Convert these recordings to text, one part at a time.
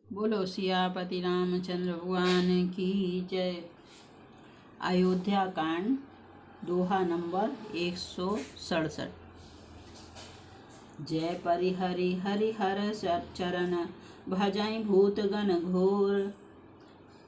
बोलो सियापति रामचंद्र भगवान की जय। अयोध्या कांड दोहा नंबर 167। जय परिहरि हरिहर चरण भजई भूतगण घोर।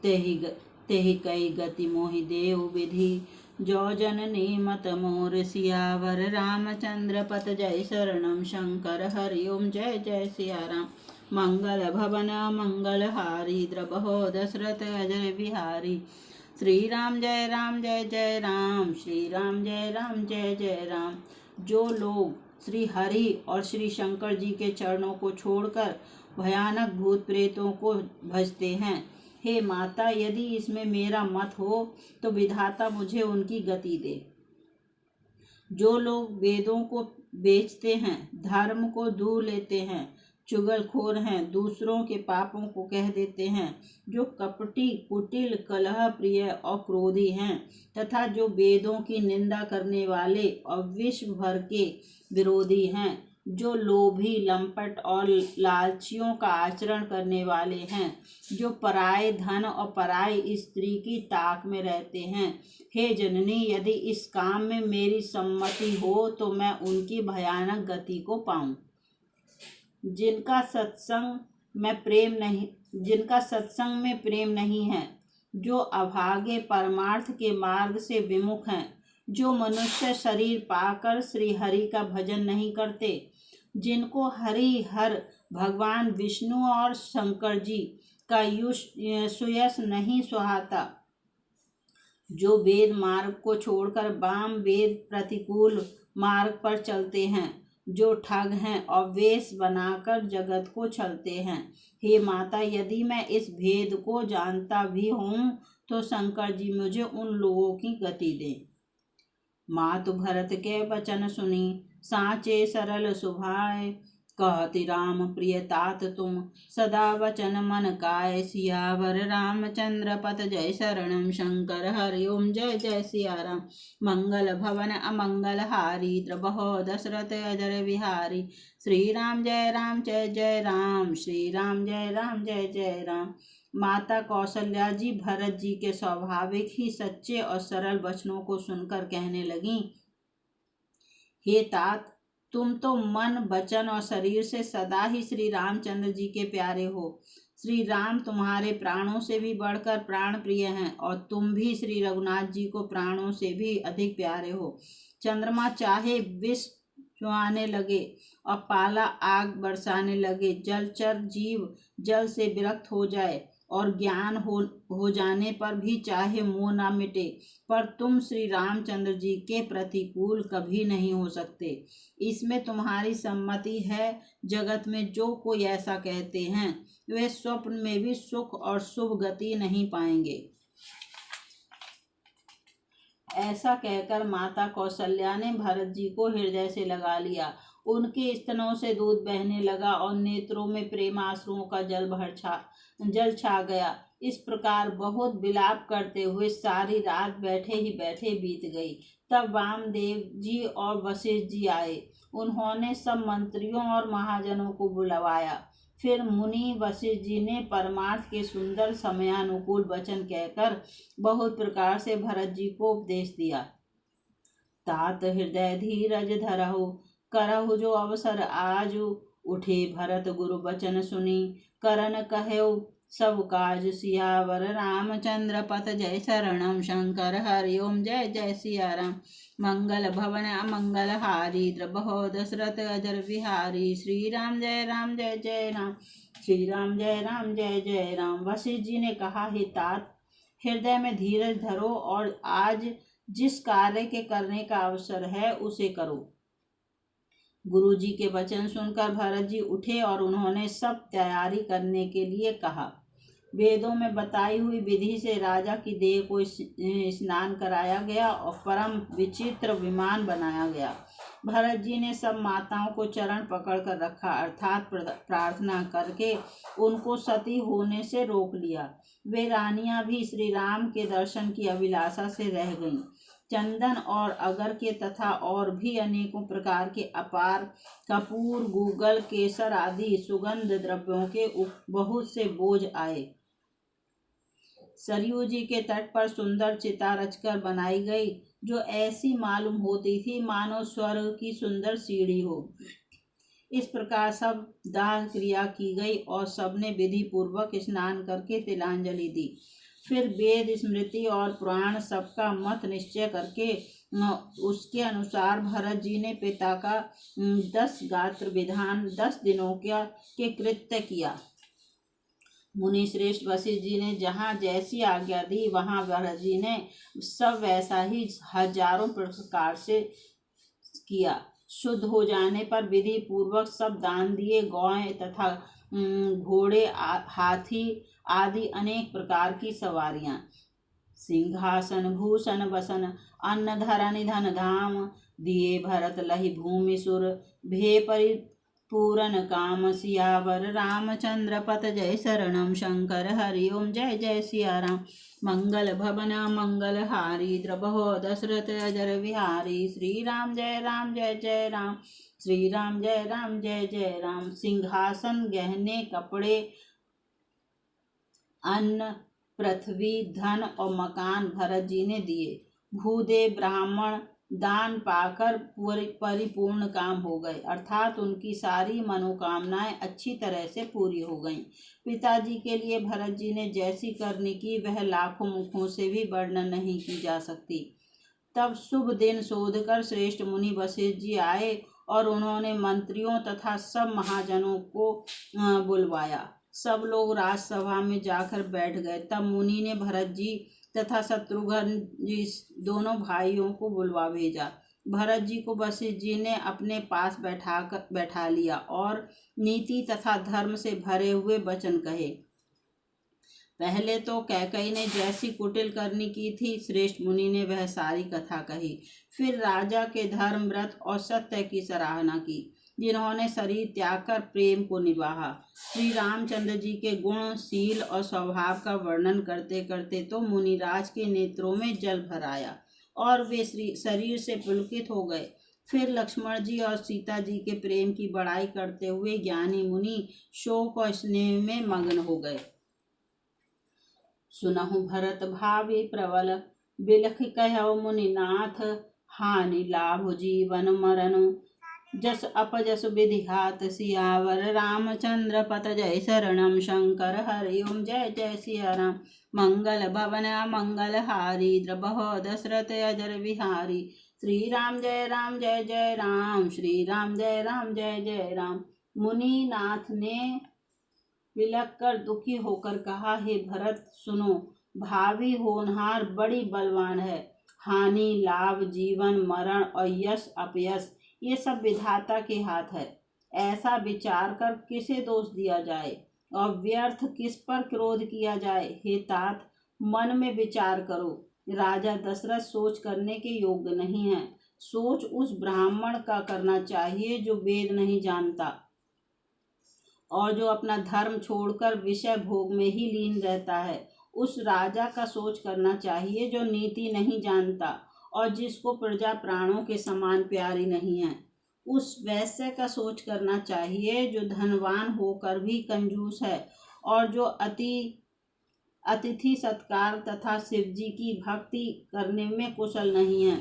तेहि कई गति मोहि देव विधि जो जननी मत मोर। सियावर रामचंद्र पत जय शरणम शंकर हरि ओम जय जय सिया राम। मंगल भवन मंगल हारी द्रबहो दशरथ अजय बिहारी। श्री राम जय जय राम, श्री राम जय जय राम। जो लोग श्री हरि और श्री शंकर जी के चरणों को छोड़कर भयानक भूत प्रेतों को भजते हैं, हे माता, यदि इसमें मेरा मत हो तो विधाता मुझे उनकी गति दे। जो लोग वेदों को बेचते हैं, धर्म को दूर लेते हैं, चुगलखोर हैं, दूसरों के पापों को कह देते हैं, जो कपटी कुटिल कलह प्रिय और क्रोधी हैं, तथा जो वेदों की निंदा करने वाले और विश्व भर के विरोधी हैं, जो लोभी लंपट और लालचियों का आचरण करने वाले हैं, जो पराये धन और पराई स्त्री की ताक में रहते हैं, हे जननी, यदि इस काम में मेरी सम्मति हो तो मैं उनकी भयानक गति को पाऊं। जिनका सत्संग में प्रेम नहीं है, जो अभागे परमार्थ के मार्ग से विमुख हैं, जो मनुष्य शरीर पाकर श्री हरि का भजन नहीं करते, जिनको हरि हर भगवान विष्णु और शंकर जी का सुयश नहीं सुहाता, जो वेद मार्ग को छोड़कर वाम वेद प्रतिकूल मार्ग पर चलते हैं, जो ठग हैं और वेश बनाकर जगत को छलते हैं, हे माता, यदि मैं इस भेद को जानता भी हूँ तो शंकर जी मुझे उन लोगों की गति दें। मातु भरत के वचन सुनी साचे सरल सुभाए। कहति राम प्रिय तात तुम सदा वचन मन काय। सियावर रामचंद्र पत जय शरणम शंकर हरि ओम जय जय सिया राम। मंगल भवन अमंगल हारी द्रबहो दशरथ अजर बिहारी। श्री राम जय जय राम, श्री राम जय जय राम। माता कौशल्या जी भरत जी के स्वाभाविक ही सच्चे और सरल वचनों को सुनकर कहने लगी, हे तात, तुम तो मन वचन और शरीर से सदा ही श्री रामचंद्र जी के प्यारे हो। श्री राम तुम्हारे प्राणों से भी बढ़कर प्राण प्रिय हैं और तुम भी श्री रघुनाथ जी को प्राणों से भी अधिक प्यारे हो। चंद्रमा चाहे विष चुहाने लगे और पाला आग बरसाने लगे, जलचर जीव जल से विरक्त हो जाए और ज्ञान हो जाने पर भी चाहे मोह ना मिटे, पर तुम श्री रामचंद्र जी के प्रतिकूल कभी नहीं हो सकते। इसमें तुम्हारी सम्मति है। जगत में जो कोई ऐसा कहते हैं वे स्वप्न में भी सुख और शुभ गति नहीं पाएंगे। ऐसा कहकर माता कौशल्या ने भरत जी को हृदय से लगा लिया। उनके स्तनों से दूध बहने लगा और नेत्रों में प्रेमाश्रुओं का जल छा गया। इस प्रकार बहुत विलाप करते हुए सारी रात बैठे ही बैठे बीत गई। तब वामदेव जी और वशिष्ठ जी आए। उन्होंने सब मंत्रियों और महाजनों को बुलवाया। फिर मुनि वशिष्ठ जी ने परमार्थ के सुंदर समयानुकूल वचन कहकर बहुत प्रकार से भरत जी को उपदेश दिया। तात हृदय धीरज धरहु, करहु जो अवसर आजु। उठे भरत गुरु वचन सुनी, करन कहेउ सब काज। सियावर रामचंद्र पत जय शरणम शंकर हरि ओम जय जय सिया राम। मंगल भवन अमंगल हारी द्रबहो दशरथ अजर बिहारी। श्री राम जय जय राम, श्री राम जय जय राम। वशिष्ठ जी ने कहा, हे तात, हृदय में धीरज धरो और आज जिस कार्य के करने का अवसर है उसे करो। गुरु जी के वचन सुनकर भरत जी उठे और उन्होंने सब तैयारी करने के लिए कहा। वेदों में बताई हुई विधि से राजा की देह को स्नान कराया गया और परम विचित्र विमान बनाया गया। भरत जी ने सब माताओं को चरण पकड़कर रखा, अर्थात प्रार्थना करके उनको सती होने से रोक लिया। वे रानियां भी श्री राम के दर्शन की अभिलाषा से रह गईं। चंदन और अगर के तथा और भी अनेकों प्रकार के अपार कपूर, गूगल, केसर आदि सुगंध द्रव्यों के बहुत से बोझ आए। सरयू जी के तट पर सुंदर चिता रचकर बनाई गई, जो ऐसी मालूम होती थी मानो स्वर्ग की सुंदर सीढ़ी हो। इस प्रकार सब दाह क्रिया की गई और सबने विधि पूर्वक स्नान करके तिलांजलि दी। फिर वेद, स्मृति और पुराण सबका मत निश्चय करके उसके अनुसार भरत जी ने पिता का 10 गात्र विधान 10 दिनों के कृत्य किया। मुनि श्रेष्ठ वशिष्ठ जी ने जहाँ जैसी आज्ञा दी, वहाँ भरत जी ने सब वैसा ही हजारों प्रकार से किया। शुद्ध हो जाने पर विधि पूर्वक सब दान दिए। गौएं तथा घोड़े, हाथी आदि अनेक प्रकार की सवारियां, सिंहासन, भूषण, बसन, अन्न, धरण, धन, धाम दिए भरत लहि भूमि सुर। भे परिपूरन काम सियावर रामचंद्र पत जय शरणम शंकर हरि ओम जय जय सिया राम। मंगल भवन मंगल हारी द्रबहो दशरथ अजर विहारी। श्री राम जय जय राम, श्री राम जय जय राम। सिंहासन, गहने, कपड़े, अन्न, पृथ्वी, धन और मकान भरत जी ने दिए। भूदेव ब्राह्मण दान पाकर परिपूर्ण काम हो गए, अर्थात उनकी सारी मनोकामनाएं अच्छी तरह से पूरी हो गईं। पिताजी के लिए भरत जी ने जैसी करनी की वह लाखों मुखों से भी वर्णन नहीं की जा सकती। तब शुभ दिन शोधकर श्रेष्ठ मुनि वशिष्ठ जी आए और उन्होंने मंत्रियों तथा सब महाजनों को बुलवाया। सब लोग राजसभा में जाकर बैठ गए। तब मुनि ने भरत जी तथा शत्रुघ्न जी दोनों भाइयों को बुलवा भेजा। भरत जी को वशिष्ठ जी ने अपने पास बैठा लिया और नीति तथा धर्म से भरे हुए वचन कहे। पहले तो कैकेयी ने जैसी कुटिल करनी की थी, श्रेष्ठ मुनि ने वह सारी कथा कही। फिर राजा के धर्म, व्रत और सत्य की सराहना की, जिन्होंने शरीर त्याग कर प्रेम को निभाया। श्री रामचंद्र जी के गुण, शील और स्वभाव का वर्णन करते करते तो मुनिराज के नेत्रों में जल भर आया और वे शरीर से पुलकित हो गए। फिर लक्ष्मण जी और सीता जी के प्रेम की बड़ाई करते हुए ज्ञानी मुनि शोक और स्नेह में मग्न हो गए। सुनहु भरत भावी प्रबल, बिलख कहो मुनिनाथ। हानि लाभ जीवन मरण, जस अपजस विधिहात। सियावर रामचंद्र पत जय शरणम शंकर हरि ओम जय जय सिया राम। मंगल भवन मंगल हारी द्रबहो दशरथ अजर विहारी। श्री राम जय जय राम, श्री राम जय जय राम। मुनिनाथ ने विलख कर दुखी होकर कहा, हे भरत सुनो, भावी होनहार बड़ी बलवान है। हानि, लाभ, जीवन, मरण और यश अपयश ये सब विधाता के हाथ है। ऐसा विचार कर किसे दोष दिया जाए और व्यर्थ किस पर क्रोध किया जाए। हे तात, मन में विचार करो। राजा दशरथ सोच करने के योग्य नहीं है। सोच उस ब्राह्मण का करना चाहिए जो वेद नहीं जानता और जो अपना धर्म छोड़कर विषय भोग में ही लीन रहता है। उस राजा का सोच करना चाहिए जो नीति नहीं जानता और जिसको प्रजा प्राणों के समान प्यारी नहीं है। उस वैश्य का सोच करना चाहिए जो धनवान होकर भी कंजूस है और जो अतिथि सत्कार तथा शिवजी की भक्ति करने में कुशल नहीं है।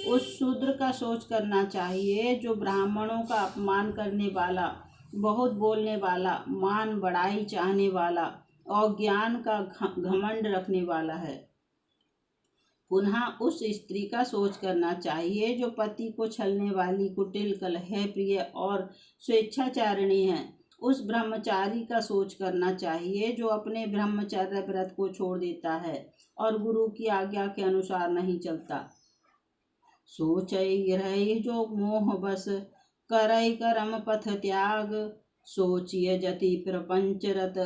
उस शूद्र का सोच करना चाहिए जो ब्राह्मणों का अपमान करने वाला, बहुत बोलने वाला, मान बढ़ाई चाहने वाला और ज्ञान का घमंड रखने वाला है। पुनः उस स्त्री का सोच करना चाहिए जो पति को छलने वाली, कुटिल, कलह प्रिय और स्वेच्छाचारिणी है। उस ब्रह्मचारी का सोच करना चाहिए जो अपने ब्रह्मचर्य व्रत को छोड़ देता है और गुरु की आज्ञा के अनुसार नहीं चलता। सोचई रही जो मोह बस, करई करम पथ त्याग। सोचिय जति प्रपंच रत,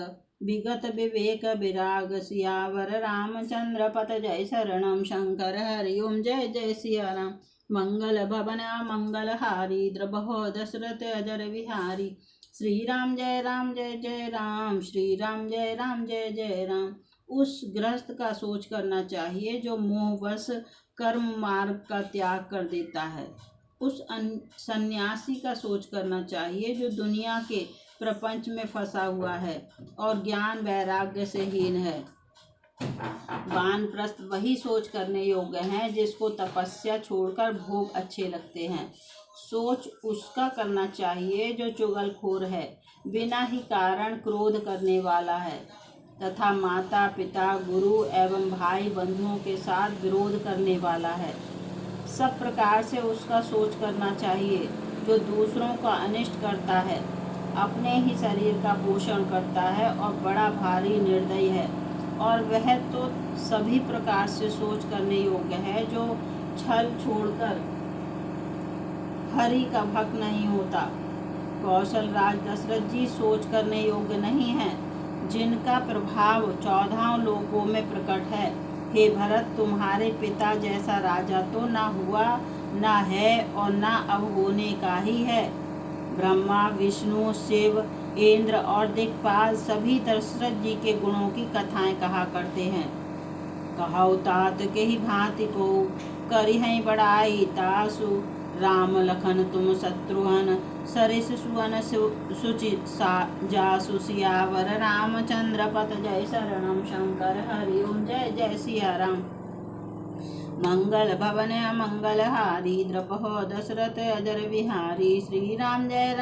विगत विवेक विराग। सियावर रामचंद्र पत जय शरणम शंकर हरि ओम जय जय सिया राम। मंगल भवन मंगल हारी द्रबहो दशरथ अजर विहारी। श्री राम जय जय राम, श्री राम जय जय राम। उस गृहस्थ का सोच करना चाहिए जो मोहवश कर्म मार्ग का त्याग कर देता है। उस सन्यासी का सोच करना चाहिए जो दुनिया के प्रपंच में फंसा हुआ है और ज्ञान वैराग्य से हीन है। वानप्रस्थ वही सोच करने योग्य है जिसको तपस्या छोड़कर भोग अच्छे लगते हैं। सोच उसका करना चाहिए जो चुगलखोर है, बिना ही कारण क्रोध करने वाला है तथा माता पिता गुरु एवं भाई बंधुओं के साथ विरोध करने वाला है। सब प्रकार से उसका सोच करना चाहिए जो दूसरों का अनिष्ट करता है, अपने ही शरीर का पोषण करता है और बड़ा भारी निर्दयी है। और वह तो सभी प्रकार से सोच करने योग्य है जो छल छोड़कर हरि का भक्त नहीं होता। कौशल राज दशरथ जी सोच करने योग्य नहीं है, जिनका प्रभाव 14 लोकों में प्रकट है। हे भरत, तुम्हारे पिता जैसा राजा तो ना हुआ, ना है और ना अब होने का ही है। ब्रह्मा विष्णु शिव इंद्र और दिक्पाल सभी दशरथ जी के गुणों की कथाएं कहा करते हैं। कहो तात के ही भांति को करी है बड़ाई तासु, राम लखन तुम शत्रुघ्न सरिस सुवन सुचित जासु, सियावर रामचंद्र पत जय शरणम शंकर हरि ओम जय जय सिया राम। मंगल भवन मंगल हारी द्रपहो दशरथ अजर विहारी, श्री राम जय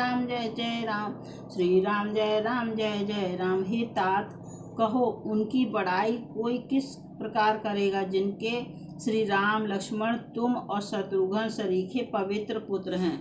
जय राम, श्री राम जय जय राम। हे तात, कहो उनकी बड़ाई कोई किस प्रकार करेगा जिनके श्री राम लक्ष्मण तुम और शत्रुघ्न सरीखे पवित्र पुत्र हैं।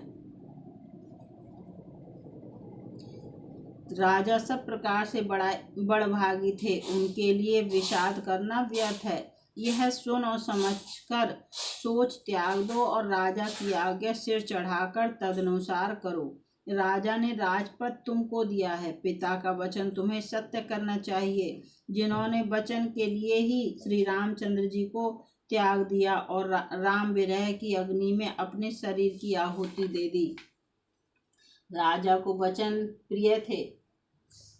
राजा सब प्रकार से बड़भागी थे, उनके लिए विषाद करना व्यर्थ है। यह सुन और समझकर सोच त्याग दो और राजा की आज्ञा सिर चढ़ाकर तदनुसार करो। राजा ने राजपद तुमको दिया है, पिता का वचन तुम्हें सत्य करना चाहिए, जिन्होंने वचन के लिए ही श्री रामचंद्र जी को त्याग दिया और राम विरह की अग्नि में अपने शरीर की आहुति दे दी। राजा को वचन प्रिय थे,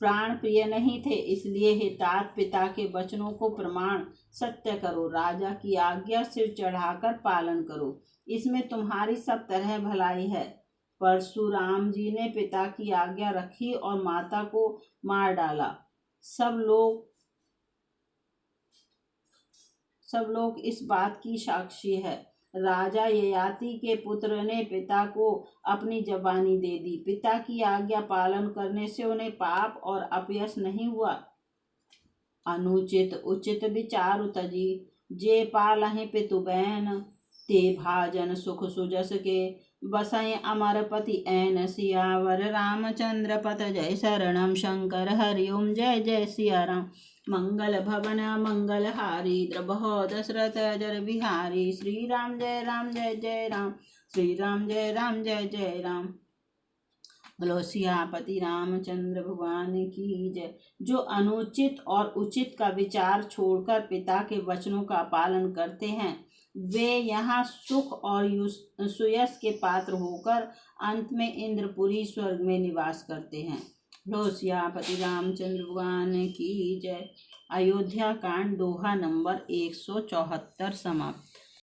प्राण प्रिय नहीं थे, इसलिए हे तात, पिता के वचनों को प्रमाण सत्य करो, राजा की आज्ञा सिर चढ़ाकर पालन करो, इसमें तुम्हारी सब तरह भलाई है। परशुराम जी ने पिता की आज्ञा रखी और माता को मार डाला। सब लोग इस बात की साक्षी है। राजा ययाति के पुत्र ने पिता को अपनी जबानी दे दी। पिता की आज्ञा पालन करने से उन्हें पाप और अपयश नहीं हुआ। अनुचित उचित विचारु तजी, जे पालहि पितु बैन, ते भाजन सुख सुजस के, बसई अमरपति ऐन, सियावर रामचंद्र पत जय शरणम शंकर हरि ओम जय जय सिया राम। मंगल भवन मंगल हारी द्रबहो दशरथ अजर बिहारी, श्री राम जय जय राम, श्री राम जय जय राम। बोलो सियापति रामचंद्र भगवान की जय। जो अनुचित और उचित का विचार छोड़कर पिता के वचनों का पालन करते हैं, वे यहाँ सुख और सुयश के पात्र होकर अंत में इंद्रपुरी स्वर्ग में निवास करते हैं। बोलो सियापति रामचंद्र भगवान की जय। अयोध्या कांड दोहा नंबर 174 समाप्त।